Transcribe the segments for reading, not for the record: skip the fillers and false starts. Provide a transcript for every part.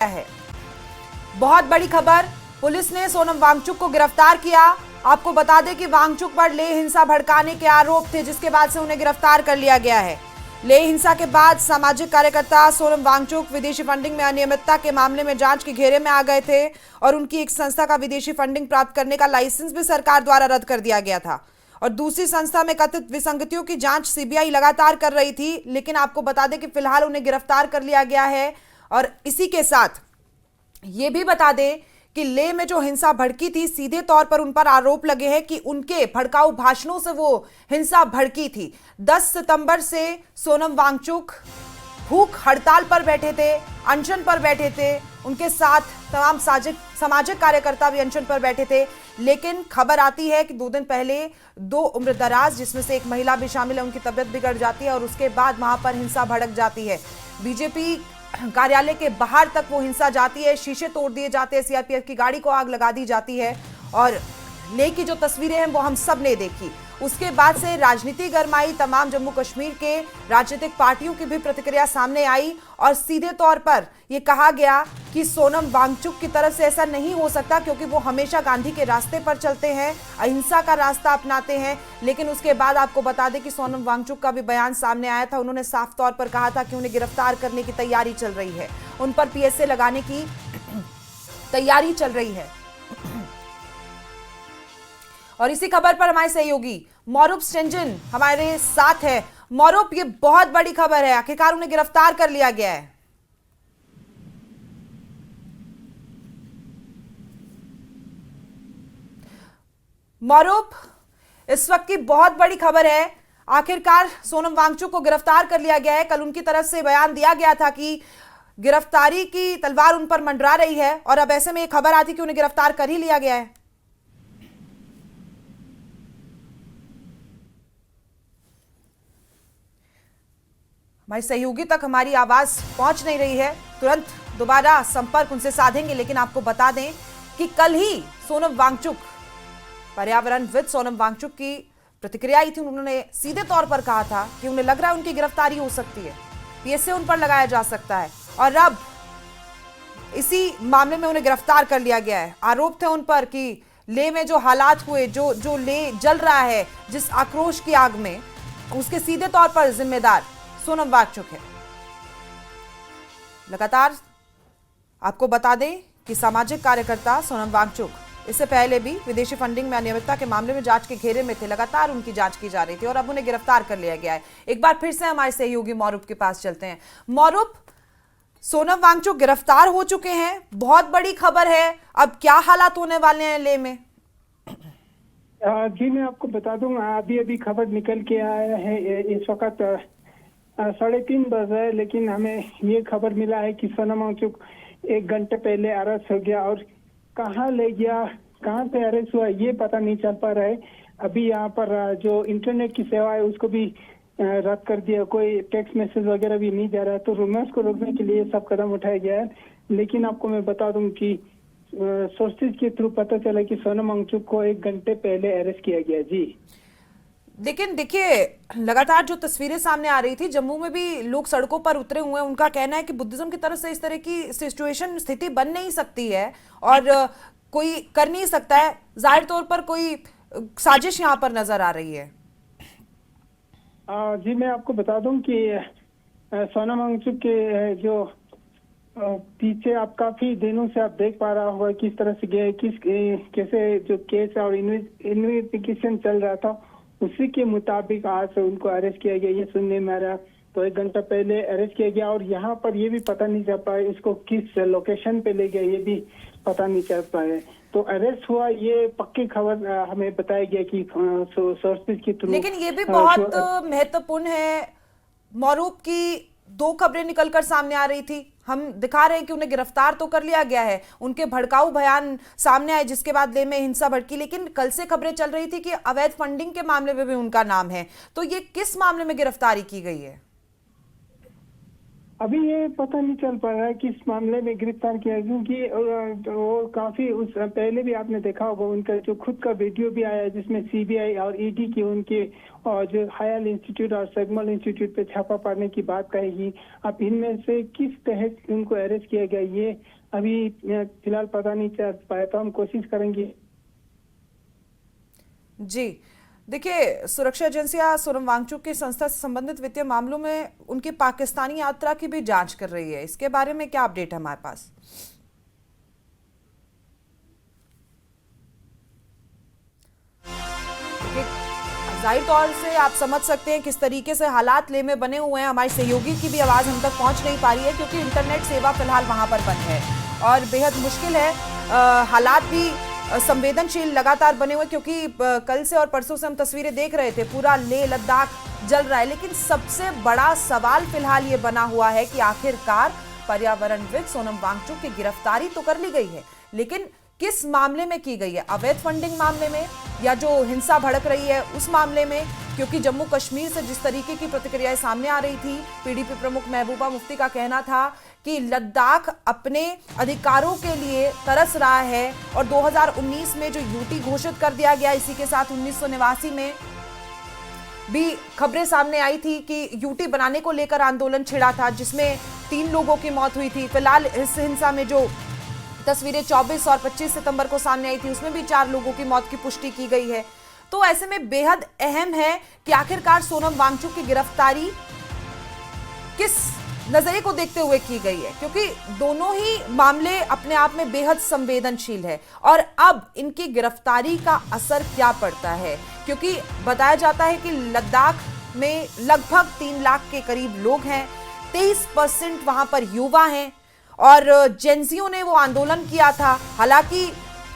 है। बहुत बड़ी खबर, पुलिस ने सोनम वांगचुक को गिरफ्तार किया। आपको बता दें कि वांगचुक पर लेह हिंसा भड़काने के आरोप थे, जिसके बाद से उन्हें गिरफ्तार कर लिया गया है। लेह हिंसा के बाद सामाजिक कार्यकर्ता सोनम वांगचुक विदेशी फंडिंग में अनियमितता के मामले में जांच के घेरे में आ गए थे और उनकी एक संस्था का विदेशी फंडिंग प्राप्त करने का लाइसेंस भी सरकार द्वारा रद्द कर दिया गया था और दूसरी संस्था में कथित विसंगतियों की जांच सीबीआई लगातार कर रही थी। लेकिन आपको बता दें कि फिलहाल उन्हें गिरफ्तार कर लिया गया है। और इसी के साथ ये भी बता दें कि लेह में जो हिंसा भड़की थी, सीधे तौर पर उन पर आरोप लगे हैं कि उनके भड़काऊ भाषणों से वो हिंसा भड़की थी। 10 सितंबर से सोनम वांगचुक भूख हड़ताल पर बैठे थे, अनशन पर बैठे थे। उनके साथ तमाम सामाजिक कार्यकर्ता भी अनशन पर बैठे थे। लेकिन खबर आती है कि 2 दिन पहले 2 उम्रदराज, जिसमें से एक महिला भी शामिल है, उनकी तबीयत बिगड़ जाती है और उसके बाद वहां पर हिंसा भड़क जाती है। बीजेपी कार्यालय के बाहर तक वो हिंसा जाती है, शीशे तोड़ दिए जाते हैं, सीआरपीएफ की गाड़ी को आग लगा दी जाती है और लेह की जो तस्वीरें हैं वो हम सब ने देखी। उसके बाद से राजनीति गरमाई, तमाम जम्मू कश्मीर के राजनीतिक पार्टियों की भी प्रतिक्रिया सामने आई और सीधे तौर पर यह कहा गया कि सोनम वांगचुक की तरफ से ऐसा नहीं हो सकता, क्योंकि वो हमेशा गांधी के रास्ते पर चलते हैं, अहिंसा का रास्ता अपनाते हैं। लेकिन उसके बाद आपको बता दें कि सोनम वांगचुक का भी बयान सामने आया था। उन्होंने साफ तौर पर कहा था कि उन्हें गिरफ्तार करने की तैयारी चल रही है, उन पर पीएसए लगाने की तैयारी चल रही है। और इसी खबर पर हमारे सहयोगी मौरूफ स्टेंजन हमारे साथ है। मौरूफ, ये बहुत बड़ी खबर है, आखिरकार उन्हें गिरफ्तार कर लिया गया है। मौरूफ, इस वक्त की बहुत बड़ी खबर है, आखिरकार सोनम वांगचुक को गिरफ्तार कर लिया गया है। कल उनकी तरफ से बयान दिया गया था कि गिरफ्तारी की तलवार उन पर मंडरा रही है और अब ऐसे में एक खबर आती कि उन्हें गिरफ्तार कर ही लिया गया है। हमारी सहयोगी तक हमारी आवाज पहुंच नहीं रही है, तुरंत दोबारा संपर्क उनसे साधेंगे। लेकिन आपको बता दें कि कल ही सोनम वांगचुक, पर्यावरणविद सोनम वांगचुक की प्रतिक्रिया आई थी। उन्होंने सीधे तौर पर कहा था कि उन्हें लग रहा है उनकी गिरफ्तारी हो सकती है, पीएसए उन पर लगाया जा सकता है और अब इसी मामले में उन्हें गिरफ्तार कर लिया गया है। आरोप थे उन पर कि लेह में जो हालात हुए, जो लेह जल रहा है जिस आक्रोश की आग में, उसके सीधे तौर पर जिम्मेदार सोनम वांगचुक है। लगातार आपको बता दें कि सामाजिक कार्यकर्ता सोनम वांगचुक इससे पहले भी विदेशी फंडिंग में अनियमितता के मामले में जांच के घेरे में थे, लगातार उनकी जांच की जा रही थी और अब उन्हें गिरफ्तार कर लिया गया है। एक बार फिर से हमारे सहयोगी मौरूफ के पास चलते हैं। मौरूफ, सोनम वांगचुक गिरफ्तार हो चुके हैं, बहुत बड़ी खबर है, अब क्या हालात होने वाले हैं लेह में? जी मैं आपको बता दूं, अभी खबर निकल के आया है। इस वक्त 3:30 बज रहे, लेकिन हमें ये खबर मिला है कि सोनम वांगचुक 1 घंटे पहले अरेस्ट हो गया और कहाँ ले गया, कहाँ पे अरेस्ट हुआ, ये पता नहीं चल पा रहा है। अभी यहाँ पर जो इंटरनेट की सेवा है उसको भी रद्द कर दिया, कोई टेक्स्ट मैसेज वगैरह भी नहीं जा रहा है। तो रूमर्स को रोकने के लिए सब कदम उठाया गया है। लेकिन आपको मैं बता दूं कि सोर्सेज के थ्रू पता चला कि सोनम वांगचुक को 1 घंटे पहले अरेस्ट किया गया। जी लेकिन देखिए, लगातार जो तस्वीरें सामने आ रही थी, जम्मू में भी लोग सड़कों पर उतरे हुए हैं। उनका कहना है कि बुद्धिज्म की तरफ से इस तरह की सिचुएशन, स्थिति बन नहीं सकती है और कोई कर नहीं सकता है। जाहिर तौर पर कोई साजिश यहाँ पर नजर आ रही है। जी मैं आपको बता दूं कि सोनम वांगचुक के जो पीछे आप काफी दिनों से आप देख पा रहा होगा किस तरह से गए, कैसे जो केस और इन्वेस्टिगेशन चल रहा था, उसी के मुताबिक आज उनको अरेस्ट किया गया। ये सुनने में आ रहा, तो 1 घंटा पहले अरेस्ट किया गया और यहाँ पर ये भी पता नहीं चल पाया इसको किस लोकेशन पे ले गया, ये भी पता नहीं चल पाया। तो अरेस्ट हुआ, ये पक्की खबर हमें बताया गया कि सोर्सेज के थ्रू। लेकिन ये भी बहुत महत्वपूर्ण है मौरूफ की 2 खबरें निकलकर सामने आ रही थी। हम दिखा रहे हैं कि उन्हें गिरफ्तार तो कर लिया गया है, उनके भड़काऊ बयान सामने आए जिसके बाद लेह में हिंसा भड़की, लेकिन कल से खबरें चल रही थी कि अवैध फंडिंग के मामले में भी उनका नाम है। तो ये किस मामले में गिरफ्तारी की गई है? अभी ये पता नहीं चल पा रहा है किस मामले में गिरफ्तार किया है, क्योंकि वो काफी उस पहले भी आपने देखा होगा उनका जो खुद का वीडियो भी आया है जिसमें सीबीआई और ईडी की उनके और जो हायल इंस्टीट्यूट और सैगमल इंस्टीट्यूट पे छापा पड़ने की बात कहेगी। अब इनमें से किस तहत उनको अरेस्ट किया गया ये अभी फिलहाल पता नहीं चल पाया, तो हम कोशिश करेंगे। जी देखिए, सुरक्षा एजेंसियां सोनम वांगचुक की संस्था से संबंधित वित्तीय मामलों में उनकी पाकिस्तानी यात्रा की भी जांच कर रही है। इसके बारे में क्या अपडेट है हमारे पास? जाहिर तौर से आप समझ सकते हैं किस तरीके से हालात ले में बने हुए हैं। हमारी सहयोगी की भी आवाज हम तक पहुंच नहीं पा रही है क्योंकि इंटरनेट सेवा फिलहाल वहां पर बंद है और बेहद मुश्किल है। हालात भी संवेदनशील लगातार बने हुए, क्योंकि कल से और परसों से हम तस्वीरें देख रहे थे, पूरा लेह लद्दाख जल रहा है। लेकिन सबसे बड़ा सवाल फिलहाल ये बना हुआ है कि आखिरकार पर्यावरणविद सोनम वांगचुक की गिरफ्तारी तो कर ली गई है, लेकिन किस मामले में की गई है? अवैध फंडिंग मामले में या जो हिंसा भड़क रही है उस मामले में? क्योंकि जम्मू कश्मीर से जिस तरीके की प्रतिक्रियाएं सामने आ रही थी, पीडीपी प्रमुख महबूबा मुफ्ती का कहना था कि लद्दाख अपने अधिकारों के लिए तरस रहा है और 2019 में जो यूटी घोषित कर दिया गया, इसी के साथ 1989 में भी खबरें सामने आई थी कि यूटी बनाने को लेकर आंदोलन छिड़ा था जिसमें 3 लोगों की मौत हुई थी। फिलहाल इस हिंसा में जो तस्वीरें 24 और 25 सितंबर को सामने आई थी उसमें भी 4 लोगों की मौत की पुष्टि की गई है। तो ऐसे में बेहद अहम है कि आखिरकार सोनम वांगचुक की गिरफ्तारी किस नजरिए को देखते हुए की गई है, क्योंकि दोनों ही मामले अपने आप में बेहद संवेदनशील है। और अब इनकी गिरफ्तारी का असर क्या पड़ता है, क्योंकि बताया जाता है कि लद्दाख में लगभग 3 लाख के करीब लोग हैं, 23% वहां पर युवा हैं और जेंजियों ने वो आंदोलन किया था। हालांकि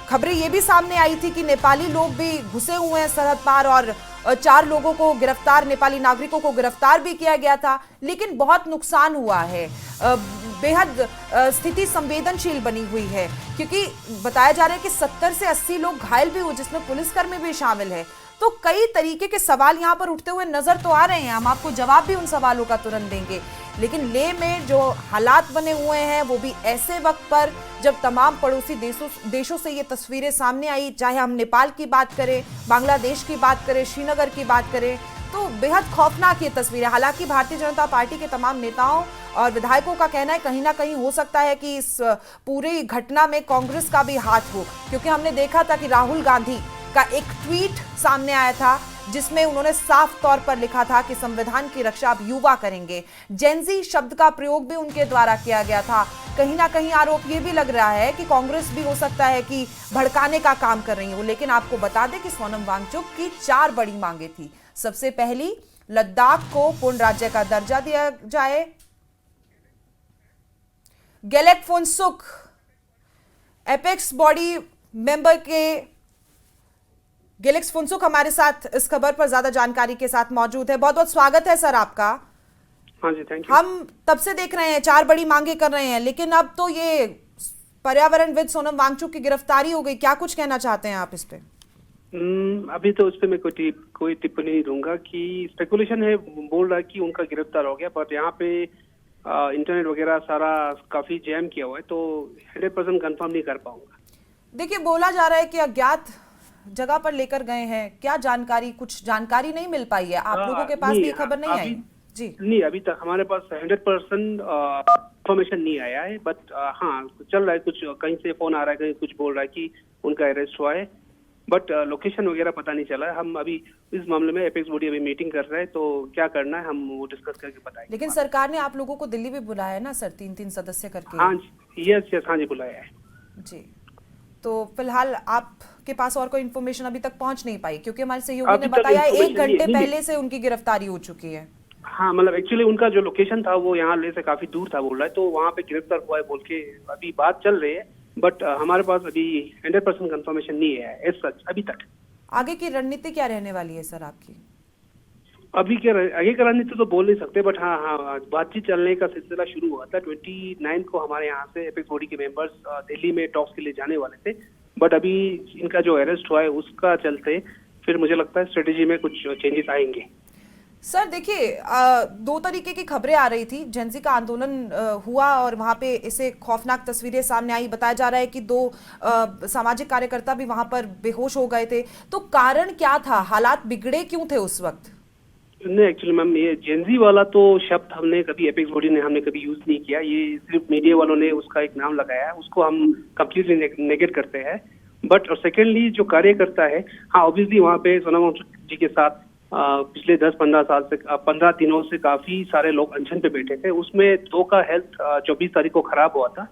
खबरें ये भी सामने आई थी कि नेपाली लोग भी घुसे हुए हैं सरहद पार और 4 लोगों को गिरफ्तार, नेपाली नागरिकों को गिरफ्तार भी किया गया था, लेकिन बहुत नुकसान हुआ है। बेहद स्थिति संवेदनशील बनी हुई है, क्योंकि बताया जा रहा है कि 70 से 80 लोग घायल भी हुए जिसमें पुलिसकर्मी भी शामिल है। तो कई तरीके के सवाल यहाँ पर उठते हुए नजर तो आ रहे हैं, हम आपको जवाब भी उन सवालों का तुरंत देंगे। लेकिन लेह में जो हालात बने हुए हैं वो भी ऐसे वक्त पर जब तमाम पड़ोसी देशों से ये तस्वीरें सामने आई, चाहे हम नेपाल की बात करें, बांग्लादेश की बात करें, श्रीनगर की बात करें, तो बेहद खौफनाक ये तस्वीरें। हालांकि भारतीय जनता पार्टी के तमाम नेताओं और विधायकों का कहना है कहीं ना कहीं हो सकता है कि इस पूरी घटना में कांग्रेस का भी हाथ हो, क्योंकि हमने देखा था कि राहुल गांधी का एक ट्वीट सामने आया था जिसमें उन्होंने साफ तौर पर लिखा था कि संविधान की रक्षा अब युवा करेंगे। जेंजी शब्द का प्रयोग भी उनके द्वारा किया गया था। कहीं ना कहीं आरोप ये भी लग रहा है कि कांग्रेस भी हो सकता है कि भड़काने का काम कर रही हो। लेकिन आपको बता दें कि सोनम वांगचुक की 4 बड़ी मांगे थी। सबसे पहली, लद्दाख को पूर्ण राज्य का दर्जा दिया जाए। Gelek Phunsukh apex body member के गेलेक्स फुनसुक हमारे साथ इस खबर पर ज्यादा जानकारी के साथ मौजूद है। बहुत बहुत स्वागत है सर आपका। हाँ जी, थैंक यू। हम तब से देख रहे हैं 4 बड़ी मांगे कर रहे हैं, लेकिन अब तो ये पर्यावरणविद सोनम वांगचुक की गिरफ्तारी हो गई, क्या कुछ कहना चाहते हैं आप इस पे? अभी तो उस पे मैं कोई टिप्पणी नहीं दूंगा कि स्पेकुलेशन है, बोल रहा है कि उनका गिरफ्तार हो गया, बट यहाँ पे इंटरनेट वगैरह सारा काफी जैम किया हुआ है, तो 100% कंफर्म नहीं कर पाऊंगा। देखिए, बोला जा रहा है कि अज्ञात जगह पर लेकर गए हैं, क्या जानकारी, कुछ जानकारी नहीं मिल पाई है? आप लोगों के पास भी खबर नहीं आई? जी नहीं, अभी तक हमारे पास 100% इंफॉर्मेशन नहीं आया है, बट हाँ चल रहा है, कुछ कहीं से फोन आ रहा है, कहीं कुछ बोल रहा है कि उनका अरेस्ट हुआ है, बट लोकेशन वगैरह पता नहीं चला है। हम अभी इस मामले में एपेक्स बॉडी अभी मीटिंग कर रहे हैं, तो क्या करना है हम वो डिस्कस करके बताएंगे। लेकिन सरकार ने आप लोगों को दिल्ली भी बुलाया है ना सर, 3-3 सदस्य करके? हाँ यस, हाँ जी, बुलाया है जी। तो फिलहाल आपके पास और कोई इन्फॉर्मेशन अभी तक पहुंच नहीं पाई, क्योंकि हमारे सहयोगी ने बताया 1 घंटे पहले से उनकी गिरफ्तारी हो चुकी है। हाँ, मतलब एक्चुअली उनका जो लोकेशन था वो यहाँ ले से काफी दूर था बोल रहा है, तो वहाँ पे गिरफ्तार हुआ है बोल के अभी बात चल रही है, बट हमारे पास अभी 100% कंफर्मेशन नहीं है एज सच अभी तक। आगे की रणनीति क्या रहने वाली है सर आपकी? अभी क्या आगे का रणनीति तो बोल नहीं सकते, बट हाँ बातचीत चलने का सिलसिला शुरू हुआ था। 29 को हमारे यहाँ से एपेक्स बॉडी के मेंबर्स दिल्ली में टॉक्स के लिए जाने वाले थे, बट अभी इनका जो अरेस्ट हुआ है उसका चलते फिर मुझे लगता है स्ट्रेटेजी में कुछ चेंजेस आएंगे। सर देखिए, दो तरीके की खबरें आ रही थी। जेंजी का आंदोलन हुआ और वहां पे इसे खौफनाक तस्वीरें सामने आई। बताया जा रहा है कि दो सामाजिक कार्यकर्ता भी वहां पर बेहोश हो गए थे। तो कारण क्या था, हालात बिगड़े क्यों थे उस वक्त? नहीं, एक्चुअली मैम ये जेंजी वाला तो शब्द हमने कभी एपेक्स बॉडी ने हमने कभी यूज नहीं किया। ये सिर्फ मीडिया वालों ने उसका एक नाम लगाया है, उसको हम कंप्लीटली नेगेट करते हैं। बट और सेकेंडली जो कार्यकर्ता है, हाँ ऑब्वियसली वहाँ पे सोनम वांगचुक जी के साथ पिछले 10-15 साल से 15 दिनों से काफी सारे लोग अनशन पे बैठे थे। उसमें दो का हेल्थ 24 तारीख को खराब हुआ था,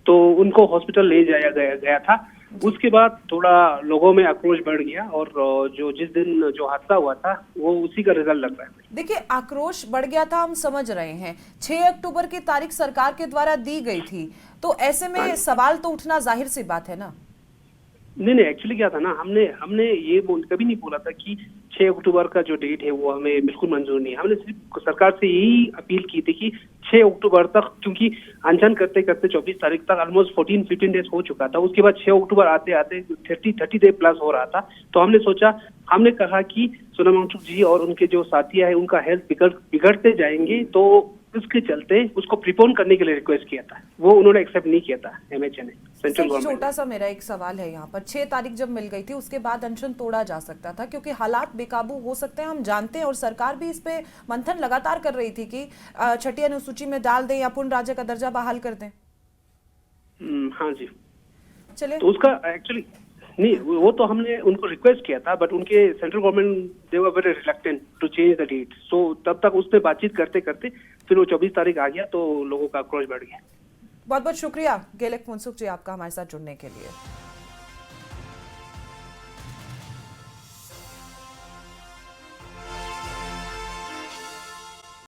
तो उनको हॉस्पिटल ले जाया गया था। उसके बाद थोड़ा लोगों में आक्रोश बढ़ गया और जो जिस दिन जो हादसा हुआ था वो उसी का रिजल्ट लग रहा है। देखिए, आक्रोश बढ़ गया था, हम समझ रहे हैं। 6 अक्टूबर की तारीख सरकार के द्वारा दी गई थी, तो ऐसे में सवाल तो उठना जाहिर सी बात है ना। नहीं, एक्चुअली क्या था ना, हमने ये कभी नहीं बोला था कि 6 अक्टूबर का जो डेट है वो हमें बिल्कुल मंजूर नहीं है। हमने सिर्फ सरकार से यही अपील की थी कि 6 अक्टूबर तक, क्योंकि अनशन करते करते 24 तारीख तक ऑलमोस्ट 14-15 डेज हो चुका था। उसके बाद 6 अक्टूबर आते आते 30 डे प्लस हो रहा था। तो हमने कहा कि सोनम वांगचुक जी और उनके जो साथी है उनका हेल्थ बिगड़ते जाएंगे, तो इसके चलते उसको प्रीपोन करने के लिए रिक्वेस्ट किया था। वो उन्होंने एक्सेप्ट नहीं किया था एमएचए ने, सेंट्रल गवर्नमेंट। छोटा सा मेरा एक सवाल है यहाँ पर, 6 तारीख जब मिल गई थी उसके बाद अनशन तोड़ा जा सकता था, क्योंकि हालात बेकाबू हो सकते हैं, हम जानते हैं। और सरकार भी इस पे मंथन लगातार कर रही थी कि छठी अनुसूची में डाल दें या पूर्ण राज्य का दर्जा बहाल कर दें। हाँ जी, चलिए। तो उसका एक्चुअली नहीं, वो तो हमने उनको रिक्वेस्ट किया था, बट उनके central government they were very reluctant to change the date. So तब तक उससे बातचीत करते करते फिर वो 24 तारीख आ गया, तो लोगों का आक्रोश बढ़ गया। बहुत बहुत शुक्रिया गेलेक फुनसुक जी आपका हमारे साथ जुड़ने के लिए।